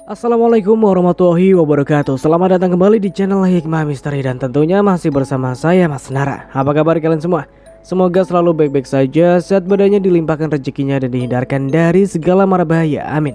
Assalamualaikum warahmatullahi wabarakatuh. Selamat datang kembali di channel Hikmah Misteri. Dan tentunya masih bersama saya Mas Nara. Apa kabar kalian semua? Semoga selalu baik-baik saja, sehat badannya, dilimpahkan rezekinya, dan dihindarkan dari segala mara bahaya. Amin.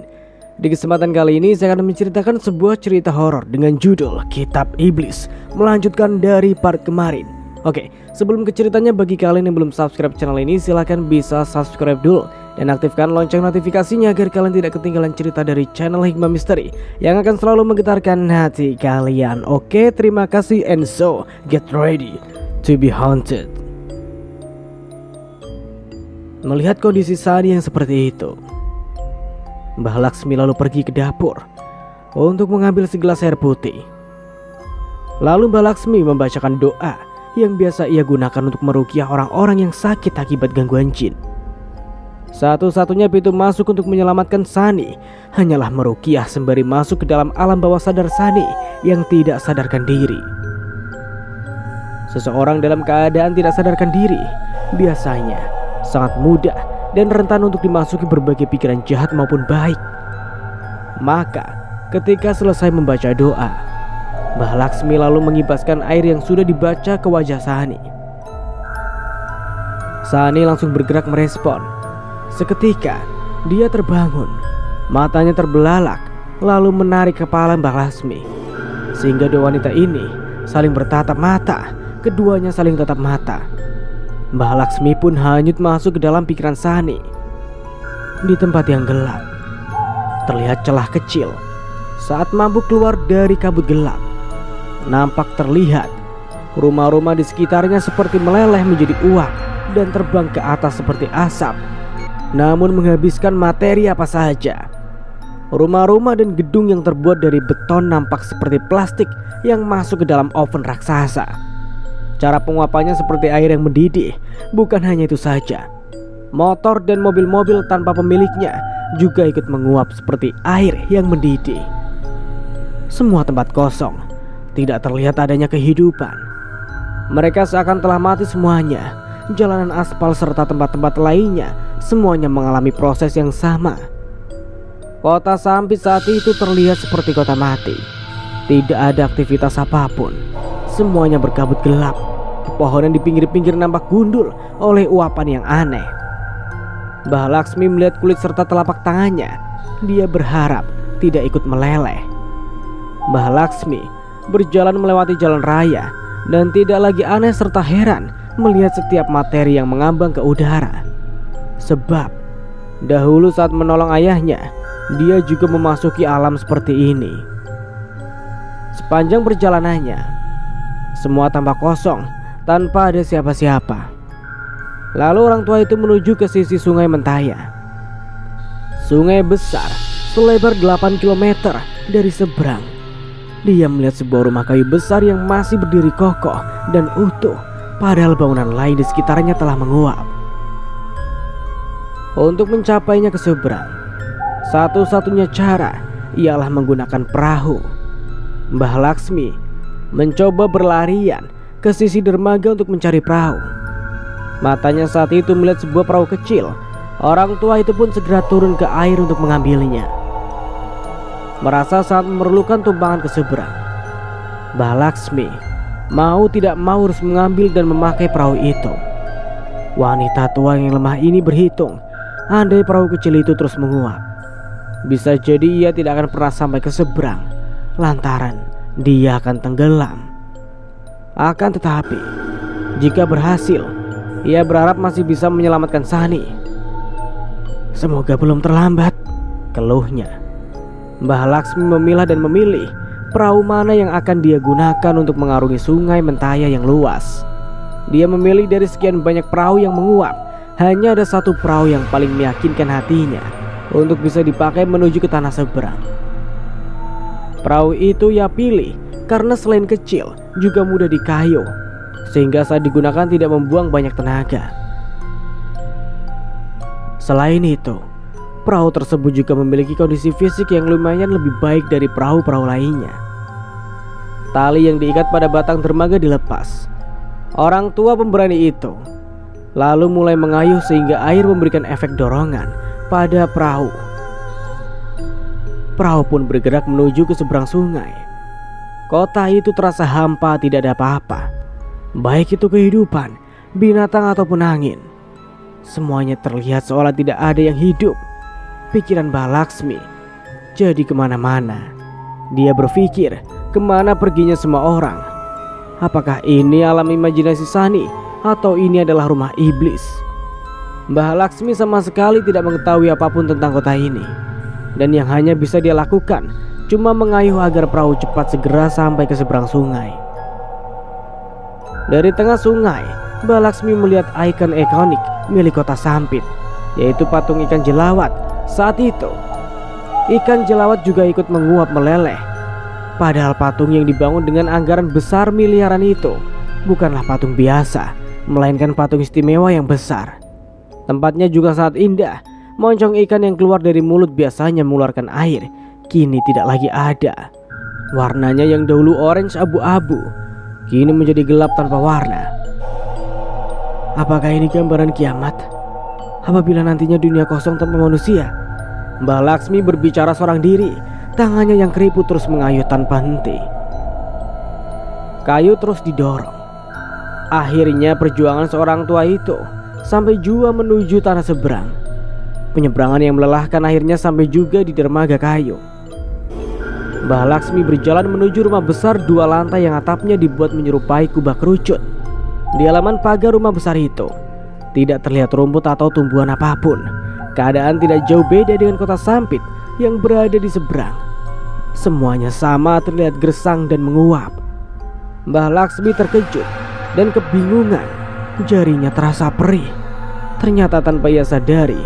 Di kesempatan kali ini saya akan menceritakan sebuah cerita horor dengan judul Kitab Iblis, melanjutkan dari part kemarin. Oke, sebelum ke ceritanya, bagi kalian yang belum subscribe channel ini, silahkan bisa subscribe dulu dan aktifkan lonceng notifikasinya agar kalian tidak ketinggalan cerita dari channel Hikmah Misteri yang akan selalu menggetarkan hati kalian. Oke, terima kasih, and so get ready to be haunted. Melihat kondisi Sani yang seperti itu, Mbah Laksmi lalu pergi ke dapur untuk mengambil segelas air putih. Lalu Mbah Laksmi membacakan doa yang biasa ia gunakan untuk meruqyah orang-orang yang sakit akibat gangguan jin. Satu-satunya pintu masuk untuk menyelamatkan Sani hanyalah meruqyah sembari masuk ke dalam alam bawah sadar Sani yang tidak sadarkan diri. Seseorang dalam keadaan tidak sadarkan diri biasanya sangat mudah dan rentan untuk dimasuki berbagai pikiran jahat maupun baik. Maka ketika selesai membaca doa, Mbah Laksmi lalu mengibaskan air yang sudah dibaca ke wajah Sani. Sani langsung bergerak merespon. Seketika dia terbangun, matanya terbelalak, lalu menarik kepala Mbah Laksmi. Sehingga dua wanita ini saling bertatap mata. Keduanya saling tatap mata. Mbah Laksmi pun hanyut masuk ke dalam pikiran Sani. Di tempat yang gelap terlihat celah kecil. Saat mampu keluar dari kabut gelap, nampak terlihat rumah-rumah di sekitarnya seperti meleleh menjadi uap dan terbang ke atas seperti asap, namun menghabiskan materi apa saja. Rumah-rumah dan gedung yang terbuat dari beton nampak seperti plastik yang masuk ke dalam oven raksasa. Cara penguapannya seperti air yang mendidih. Bukan hanya itu saja, motor dan mobil-mobil tanpa pemiliknya juga ikut menguap seperti air yang mendidih. Semua tempat kosong, tidak terlihat adanya kehidupan. Mereka seakan telah mati semuanya. Jalanan aspal serta tempat-tempat lainnya semuanya mengalami proses yang sama. Kota Sampit saat itu terlihat seperti kota mati. Tidak ada aktivitas apapun. Semuanya berkabut gelap. Pepohonan di pinggir-pinggir nampak gundul oleh uapan yang aneh. Mbah Laksmi melihat kulit serta telapak tangannya. Dia berharap tidak ikut meleleh. Mbah Laksmi berjalan melewati jalan raya dan tidak lagi aneh serta heran melihat setiap materi yang mengambang ke udara. Sebab dahulu saat menolong ayahnya, dia juga memasuki alam seperti ini. Sepanjang perjalanannya, semua tampak kosong, tanpa ada siapa-siapa. Lalu orang tua itu menuju ke sisi sungai Mentaya. Sungai besar selebar 8 km dari seberang. Dia melihat sebuah rumah kayu besar yang masih berdiri kokoh dan utuh, padahal bangunan lain di sekitarnya telah menguap. Untuk mencapainya ke seberang, satu-satunya cara ialah menggunakan perahu. Mbah Laksmi mencoba berlarian ke sisi dermaga untuk mencari perahu. Matanya saat itu melihat sebuah perahu kecil. Orang tua itu pun segera turun ke air untuk mengambilnya. Merasa sangat memerlukan tumpangan ke seberang, Mbah Laksmi mau tidak mau harus mengambil dan memakai perahu itu. Wanita tua yang lemah ini berhitung, andai perahu kecil itu terus menguap, bisa jadi ia tidak akan pernah sampai ke seberang, lantaran dia akan tenggelam. Akan tetapi, jika berhasil, ia berharap masih bisa menyelamatkan Sani. Semoga belum terlambat, keluhnya. Mbah Laksmi memilah dan memilih perahu mana yang akan dia gunakan untuk mengarungi sungai Mentaya yang luas. Dia memilih dari sekian banyak perahu yang menguap, hanya ada satu perahu yang paling meyakinkan hatinya untuk bisa dipakai menuju ke tanah seberang. Perahu itu ia pilih karena selain kecil juga mudah dikayuh, sehingga saat digunakan tidak membuang banyak tenaga. Selain itu, perahu tersebut juga memiliki kondisi fisik yang lumayan lebih baik dari perahu-perahu lainnya. Tali yang diikat pada batang dermaga dilepas. Orang tua pemberani itu lalu mulai mengayuh sehingga air memberikan efek dorongan pada perahu. Perahu pun bergerak menuju ke seberang sungai. Kota itu terasa hampa, tidak ada apa-apa. Baik itu kehidupan, binatang ataupun angin. Semuanya terlihat seolah tidak ada yang hidup. Pikiran Mbah Laksmi jadi kemana-mana. Dia berpikir, kemana perginya semua orang? Apakah ini alam imajinasi Sani atau ini adalah rumah iblis? Mbah Laksmi sama sekali tidak mengetahui apapun tentang kota ini. Dan yang hanya bisa dia lakukan cuma mengayuh agar perahu cepat segera sampai ke seberang sungai. Dari tengah sungai, Mbah Laksmi melihat ikon ikonik milik kota Sampit, yaitu patung ikan jelawat. Saat itu, ikan jelawat juga ikut menguap meleleh. Padahal patung yang dibangun dengan anggaran besar miliaran itu bukanlah patung biasa, melainkan patung istimewa yang besar. Tempatnya juga sangat indah. Moncong ikan yang keluar dari mulut biasanya mengeluarkan air, kini tidak lagi ada. Warnanya yang dahulu orange abu-abu, kini menjadi gelap tanpa warna. Apakah ini gambaran kiamat? Apabila nantinya dunia kosong tanpa manusia? Mbah Laksmi berbicara seorang diri, tangannya yang keriput terus mengayuh tanpa henti. Kayu terus didorong. Akhirnya perjuangan seorang tua itu sampai jua menuju tanah seberang. Penyeberangan yang melelahkan akhirnya sampai juga di dermaga kayu. Mbah Laksmi berjalan menuju rumah besar 2 lantai yang atapnya dibuat menyerupai kubah kerucut. Di halaman pagar rumah besar itu tidak terlihat rumput atau tumbuhan apapun. Keadaan tidak jauh beda dengan kota Sampit yang berada di seberang. Semuanya sama, terlihat gersang dan menguap. Mbah Laksmi terkejut dan kebingungan. Jarinya terasa perih. Ternyata tanpa ia sadari,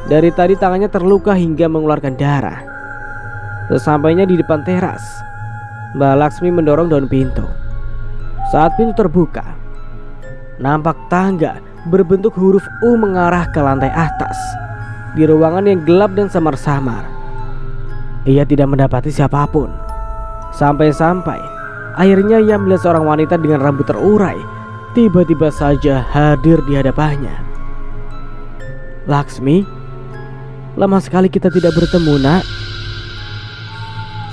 dari tadi tangannya terluka hingga mengeluarkan darah. Sesampainya di depan teras, Mbah Laksmi mendorong daun pintu. Saat pintu terbuka, nampak tangga berbentuk huruf U mengarah ke lantai atas. Di ruangan yang gelap dan samar-samar, ia tidak mendapati siapapun. Sampai-sampai akhirnya ia melihat seorang wanita dengan rambut terurai tiba-tiba saja hadir di hadapannya. "Laksmi, lama sekali kita tidak bertemu, nak,"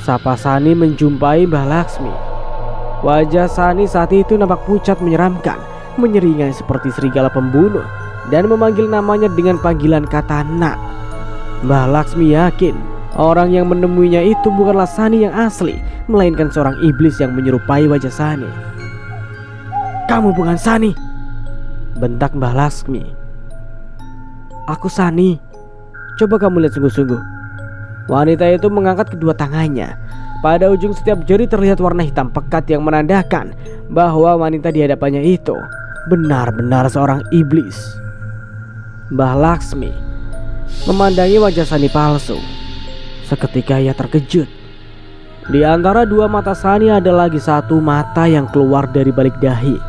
sapa Sani menjumpai Mbah Laksmi. Wajah Sani saat itu nampak pucat menyeramkan, menyeringai seperti serigala pembunuh, dan memanggil namanya dengan panggilan kata nak. Mbah Laksmi yakin orang yang menemuinya itu bukanlah Sani yang asli, melainkan seorang iblis yang menyerupai wajah Sani. "Kamu bukan Sani," bentak Mbah Laksmi. "Aku Sani. Coba kamu lihat sungguh-sungguh." Wanita itu mengangkat kedua tangannya. Pada ujung setiap jari terlihat warna hitam pekat yang menandakan bahwa wanita di hadapannya itu benar-benar seorang iblis. Mbah Laksmi memandangi wajah Sani palsu. Seketika ia terkejut. Di antara 2 mata Sani ada lagi 1 mata yang keluar dari balik dahi.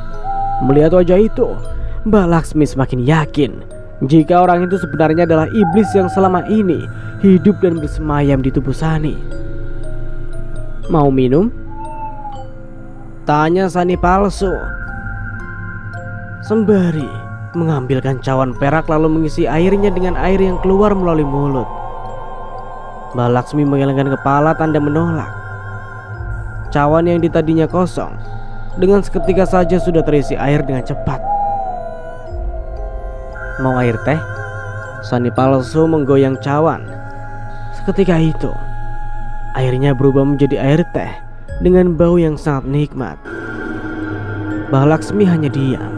Melihat wajah itu, Mbah Laksmi semakin yakin jika orang itu sebenarnya adalah iblis yang selama ini hidup dan bersemayam di tubuh Sani. "Mau minum?" tanya Sani palsu, sembari mengambilkan cawan perak lalu mengisi airnya dengan air yang keluar melalui mulut. Mbah Laksmi menggelengkan kepala tanda menolak. Cawan yang tadinya kosong dengan seketika saja sudah terisi air dengan cepat. "Mau air teh?" Sani palsu menggoyang cawan. Seketika itu, airnya berubah menjadi air teh dengan bau yang sangat nikmat. Mbah Laksmi hanya diam.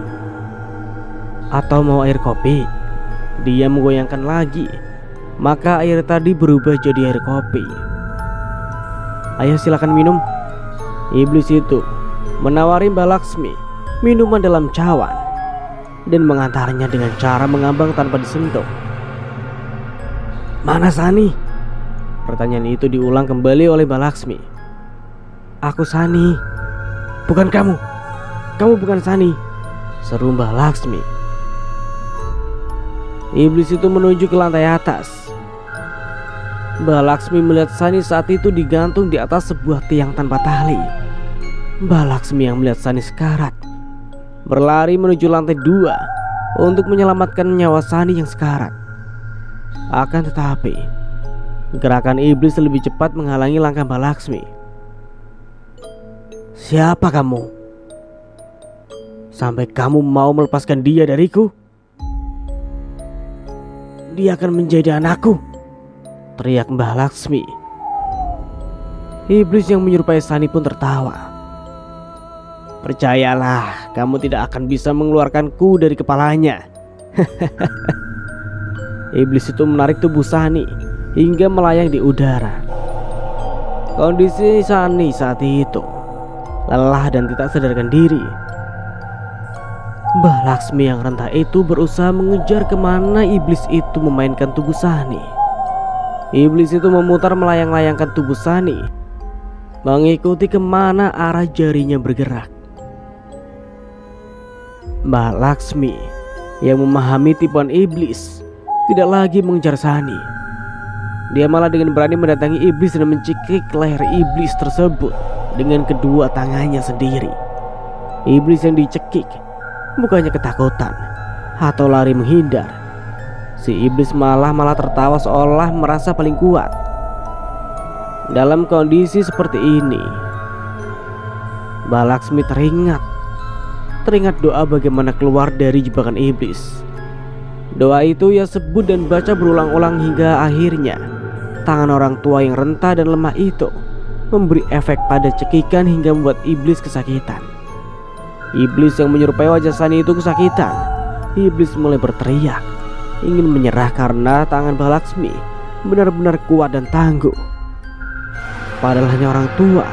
"Atau mau air kopi?" Dia menggoyangkan lagi. Maka air tadi berubah jadi air kopi. "Ayo silakan minum." Iblis itu menawari Mbah Laksmi minuman dalam cawan dan mengantarnya dengan cara mengambang tanpa disentuh. "Mana Sani?" Pertanyaan itu diulang kembali oleh Mbah Laksmi. "Aku Sani." "Bukan kamu. Kamu bukan Sani," seru Mbah Laksmi. Iblis itu menuju ke lantai atas. Mbah Laksmi melihat Sani saat itu digantung di atas sebuah tiang tanpa tali. Mbah Laksmi yang melihat Sani sekarat berlari menuju lantai 2 untuk menyelamatkan nyawa Sani yang sekarat. Akan tetapi Gerakan iblis lebih cepat menghalangi langkah Mbak Laksmi. "Siapa kamu? Sampai kamu mau melepaskan dia dariku? Dia akan menjadi anakku," teriak Mbak Laksmi. Iblis yang menyerupai Sani pun tertawa. "Percayalah, kamu tidak akan bisa mengeluarkanku dari kepalanya." Iblis itu menarik tubuh Sani hingga melayang di udara. Kondisi Sani saat itu lelah dan tidak sadarkan diri. Mbah Laksmi yang rentah itu berusaha mengejar kemana iblis itu memainkan tubuh Sani. Iblis itu memutar melayang-layangkan tubuh Sani, mengikuti kemana arah jarinya bergerak. Mbah Laksmi yang memahami tipuan iblis tidak lagi mengejar Sani. Dia malah dengan berani mendatangi iblis dan mencekik leher iblis tersebut dengan kedua tangannya sendiri. Iblis yang dicekik bukannya ketakutan atau lari menghindar. Si iblis malah tertawa seolah merasa paling kuat. Dalam kondisi seperti ini, Mbak Laksmi teringat doa bagaimana keluar dari jebakan iblis. Doa itu ia sebut dan baca berulang-ulang hingga akhirnya tangan orang tua yang rentah dan lemah itu memberi efek pada cekikan hingga membuat iblis kesakitan. Iblis yang menyerupai wajah Sani itu kesakitan. Iblis mulai berteriak ingin menyerah karena tangan Mbak Laksmi benar-benar kuat dan tangguh. Padahal hanya orang tua,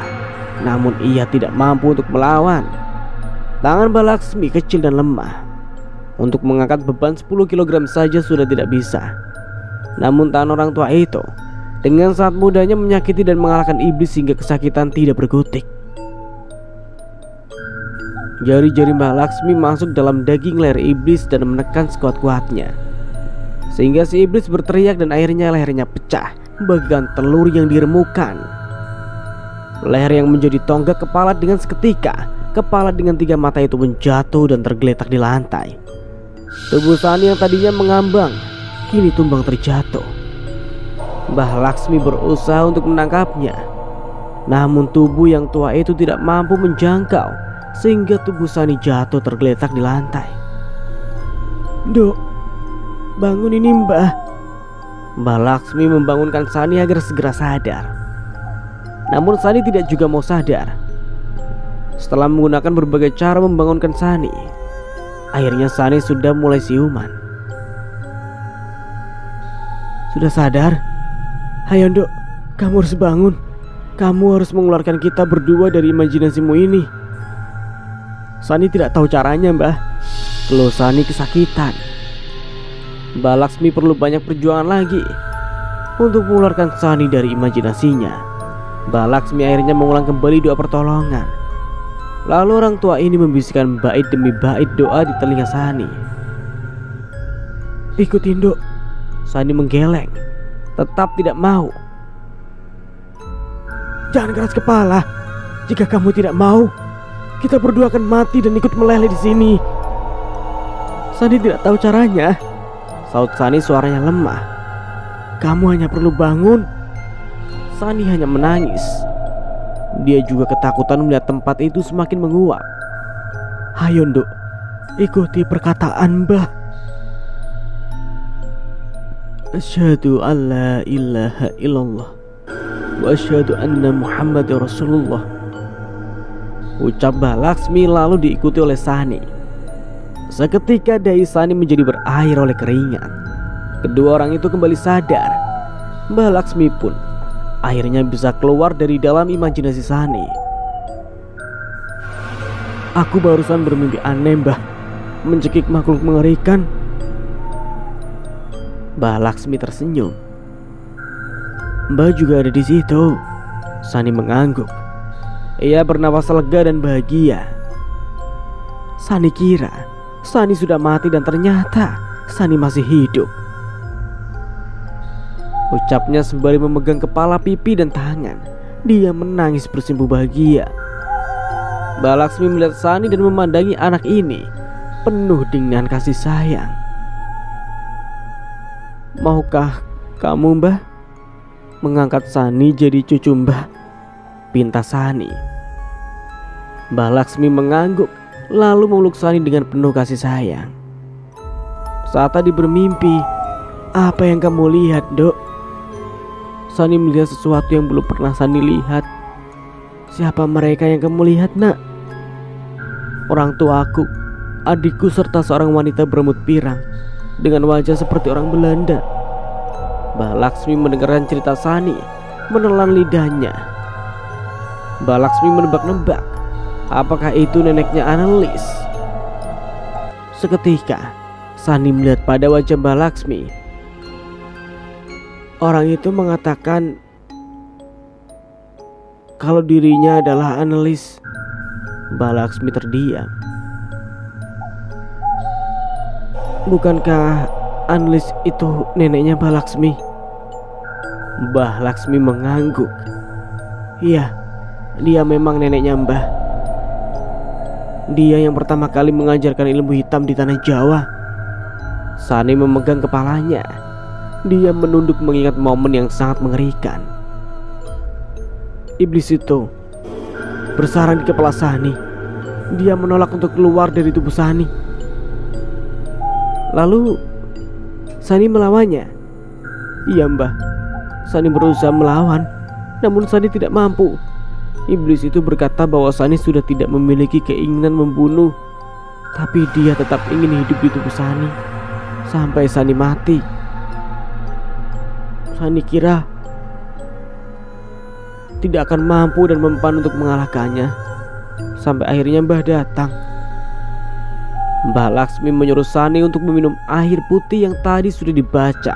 namun ia tidak mampu untuk melawan. Tangan Mbak Laksmi kecil dan lemah. Untuk mengangkat beban 10 kg saja sudah tidak bisa. Namun tangan orang tua itu dengan sangat mudahnya menyakiti dan mengalahkan iblis hingga kesakitan tidak berkutik. Jari-jari Mbak Laksmi masuk dalam daging leher iblis dan menekan sekuat-kuatnya, sehingga si iblis berteriak dan akhirnya lehernya pecah bagaikan telur yang diremukan. Leher yang menjadi tonggak kepala dengan seketika, kepala dengan 3 mata itu menjatuh dan tergeletak di lantai. Tubuh Sani yang tadinya mengambang kini tumbang terjatuh. Mbah Laksmi berusaha untuk menangkapnya, namun tubuh yang tua itu tidak mampu menjangkau sehingga tubuh Sani jatuh tergeletak di lantai. "Dok, bangun ini Mbah." Mbah Laksmi membangunkan Sani agar segera sadar. Namun Sani tidak juga mau sadar. Setelah menggunakan berbagai cara membangunkan Sani, akhirnya Sani sudah mulai siuman. "Sudah sadar? Ayo Dok, kamu harus bangun. Kamu harus mengeluarkan kita berdua dari imajinasimu ini." Sani tidak tahu caranya Mbah. Keluh Sani kesakitan. Mbak Laksmi perlu banyak perjuangan lagi untuk mengeluarkan Sani dari imajinasinya. Mbak Laksmi akhirnya mengulang kembali doa pertolongan. Lalu orang tua ini membisikkan bait demi bait doa di telinga Sani. "Ikutin Dok." Sani menggeleng, tetap tidak mau. "Jangan keras kepala. Jika kamu tidak mau, kita berdua akan mati dan ikut meleleh di sini." Sani tidak tahu caranya. Saut Sani suaranya lemah. "Kamu hanya perlu bangun." Sani hanya menangis. Dia juga ketakutan melihat tempat itu semakin menguap. "Ayo Dok, ikuti perkataan Mbah." "Asyhadu an la ilaha illallah wa asyhadu anna Muhammadar Rasulullah," ucap Mbah Laksmi lalu diikuti oleh Sani. Seketika dahi Sani menjadi berair oleh keringat. Kedua orang itu kembali sadar. Mbah Laksmi pun akhirnya bisa keluar dari dalam imajinasi Sani. "Aku barusan bermimpi aneh Mbah, mencekik makhluk mengerikan." Mbah Laksmi tersenyum. "Mbah juga ada di situ." Sani mengangguk. Ia bernapas lega dan bahagia. Sani kira Sani sudah mati dan ternyata Sani masih hidup. Ucapnya sembari memegang kepala, pipi dan tangan. Dia menangis bersimpuh bahagia. Mbak Laksmi melihat Sani dan memandangi anak ini penuh dengan kasih sayang. "Maukah kamu Mbah?" mengangkat Sani jadi cucu Mbah, pinta Sani. Mbah Laksmi mengangguk lalu memeluk Sani dengan penuh kasih sayang. Saat tadi bermimpi, apa yang kamu lihat, Dok? Sani melihat sesuatu yang belum pernah Sani lihat. Siapa mereka yang kamu lihat, Nak? Orang tuaku, adikku serta seorang wanita berambut pirang dengan wajah seperti orang Belanda. Mbah Laksmi mendengarkan cerita Sani, menelan lidahnya. Mbah Laksmi menebak-nebak, apakah itu neneknya Annelies? Seketika Sani melihat pada wajah Mbah Laksmi. Orang itu mengatakan kalau dirinya adalah Annelies. Mbah Laksmi terdiam. Bukankah Annelies itu neneknya Mbah Laksmi? Mbah Laksmi mengangguk. Iya, dia memang neneknya Mbah. Dia yang pertama kali mengajarkan ilmu hitam di tanah Jawa. Sani memegang kepalanya. Dia menunduk mengingat momen yang sangat mengerikan. Iblis itu bersarang di kepala Sani. Dia menolak untuk keluar dari tubuh Sani. Lalu Sani melawannya. Iya, Mbah. Sani berusaha melawan, namun Sani tidak mampu. Iblis itu berkata bahwa Sani sudah tidak memiliki keinginan membunuh, tapi dia tetap ingin hidup di tubuh Sani sampai Sani mati. Sani kira tidak akan mampu dan mempan untuk mengalahkannya. Sampai akhirnya Mbah datang. Mbah Laksmi menyuruh Sani untuk meminum air putih yang tadi sudah dibaca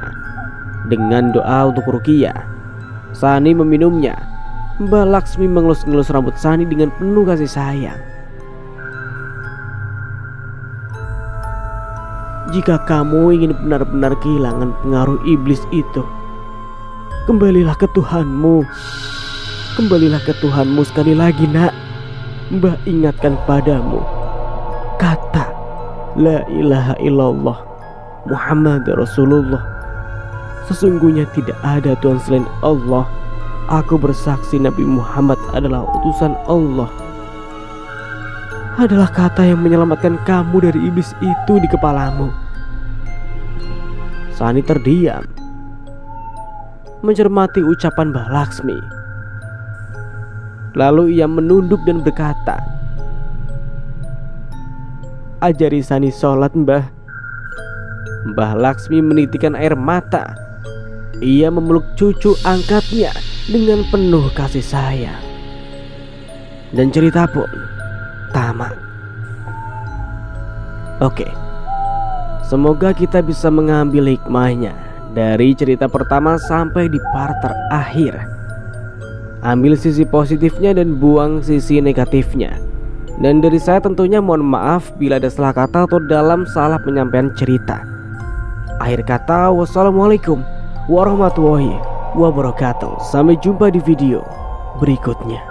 dengan doa untuk ruqyah. Sani meminumnya. Mbah Laksmi mengelus-ngelus rambut Sani dengan penuh kasih sayang. Jika kamu ingin benar-benar kehilangan pengaruh iblis itu, kembalilah ke Tuhanmu. Kembalilah ke Tuhanmu sekali lagi, Nak. Mbah ingatkan padamu kata La ilaha illallah Muhammad Rasulullah. Sesungguhnya tidak ada Tuhan selain Allah. Aku bersaksi Nabi Muhammad adalah utusan Allah. Adalah kata yang menyelamatkan kamu dari iblis itu di kepalamu. Sani terdiam, mencermati ucapan Mbah Laksmi. Lalu ia menunduk dan berkata, ajari Sani sholat, Mbah. Mbah Laksmi menitikkan air mata. Ia memeluk cucu angkatnya dengan penuh kasih sayang. Dan cerita pun tamat. Oke, semoga kita bisa mengambil hikmahnya dari cerita pertama sampai di part terakhir. Ambil sisi positifnya dan buang sisi negatifnya. Dan dari saya tentunya mohon maaf bila ada salah kata atau dalam salah penyampaian cerita. Akhir kata, wassalamualaikum warahmatullahi wabarakatuh. Sampai jumpa di video berikutnya.